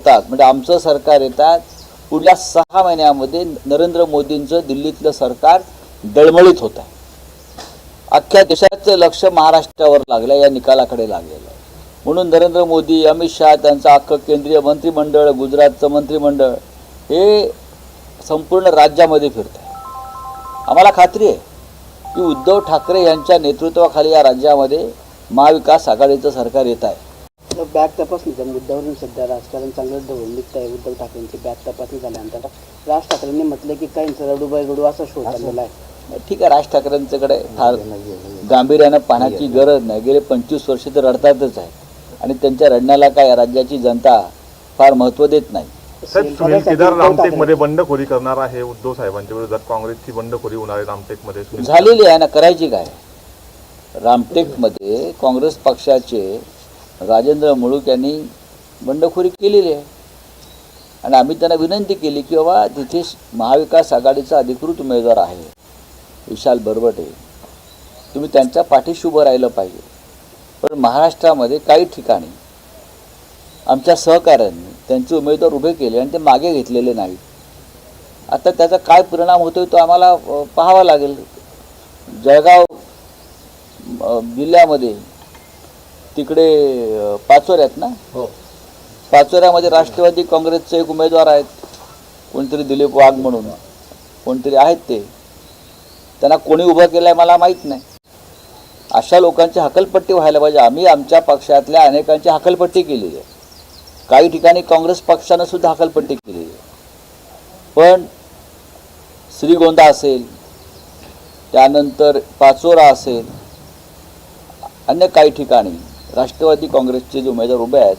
येतात म्हणजे आमचं सरकार येतात पुढल्या 6 महिन्यामध्ये नरेंद्र मोदींचं दिल्लीतलं सरकार डळमळीत होत आहे। अख्ख्या देशाचं लक्ष महाराष्ट्रावर लागलं, या निकालाकडे लागलेलं आहे। म्हणून नरेंद्र मोदी, अमित शहा, त्यांचं अख्खं केंद्रीय मंत्रिमंडळ, गुजरातचं मंत्रिमंडळ हे संपूर्ण राज्यामध्ये फिरत आहे। आम्हाला खात्री आहे की उद्धव ठाकरे यांच्या नेतृत्वाखाली या राज्यामध्ये महाविकास आघाडीचं सरकार येत आहे। बॅग तपासणीच्या मुद्द्यावरून सध्या राजकारण चांगलं ढवळून निघत आहे। उद्धव ठाकरेंची बॅग तपासणी झाल्यानंतर राज ठाकरेंनी म्हटलं की काहींचा रडूबाई असा शोध चाललेला आहे। ठीक आहे, राज ठाकरेंच्याकडे फार गांभीर्यानं पाहण्याची गरज नाही। गेले 25 वर्ष तर रडतातच आहे आणि त्यांच्या रडण्याला काय राज्याची जनता फार महत्त्व देत नाही। सुनील केदार रामटेकमध्ये बंडखोरी करणार आहे उद्धव साहेबांच्या विरोधात काँग्रेसची बंडखोरी होणार आहे रामटेकमध्ये झालेली आहे ना, करायची काय। रामटेकमध्ये काँग्रेस पक्षाचे राजेंद्र मुळूक यांनी बंडखोरी केलेली आहे आणि आम्ही त्यांना विनंती केली की बाबा तिथे महाविकास आघाडीचा अधिकृत उमेदवार आहे विशाल बरबटे, तुम्ही त्यांच्या पाठीशी उभं राहिलं पाहिजे। पण महाराष्ट्रामध्ये काही ठिकाणी आमच्या सहकाऱ्यांनी त्यांचे उमेदवार उभे केले आणि ते मागे घेतलेले नाहीत। आता त्याचा काय परिणाम होतोय तो आम्हाला पाहावा लागेल। जळगाव जिल्ह्यामध्ये तिकडे पाचोऱ्यात ना, पाचोऱ्यामध्ये राष्ट्रवादी काँग्रेसचे एक उमेदवार आहेत, कोणतरी दिलीप वाघ म्हणून कोणतरी आहेत, त्यांना कोणी उभं केलं आहे मला माहीत नाही। अशा लोकांची हकलपट्टी व्हायला पाहिजे। आम्ही आमच्या पक्षातल्या अनेकांची हकलपट्टी केलेली आहे, काही ठिकाणी काँग्रेस पक्षानं सुद्धा हकलपट्टी केलेली आहे। पण श्रीगोंदा असेल, त्यानंतर पाचोरा असेल, अन्य काही ठिकाणी राष्ट्रवादी काँग्रेसचे जे उमेदवार उभे आहेत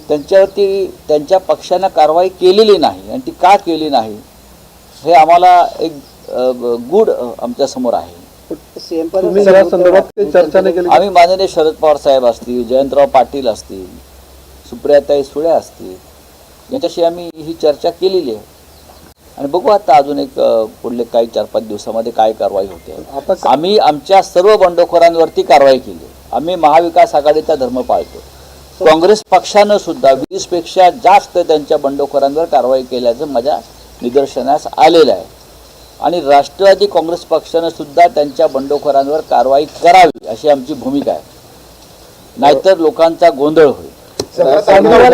त्यांच्यावरती त्यांच्या पक्षानं कारवाई केलेली नाही आणि ती का केली नाही हे आम्हाला एक गूढ आमच्या समोर आहे। आम्ही माननीय शरद पवार साहेब असतील, जयंतराव पाटील असतील, सुप्रियाताई सुळे असतील, यांच्याशी आम्ही ही चर्चा केलेली आहे आणि बघू आता अजून एक पुढले काही 4-5 दिवसामध्ये काय कारवाई होते। आम्ही आमच्या सर्व बंडखोरांवरती कारवाई केली। आम्ही महाविकास आघाडीचा धर्म पाळतो। काँग्रेस पक्षानं सुद्धा 20 पेक्षा जास्त त्यांच्या बंडखोरांवर कारवाई केल्याचं माझ्या निदर्शनास आलेलं आहे आणि राष्ट्रवादी काँग्रेस पक्षानं सुद्धा त्यांच्या बंडखोरांवर कारवाई करावी अशी आमची भूमिका आहे, नाहीतर लोकांचा गोंधळ होईल।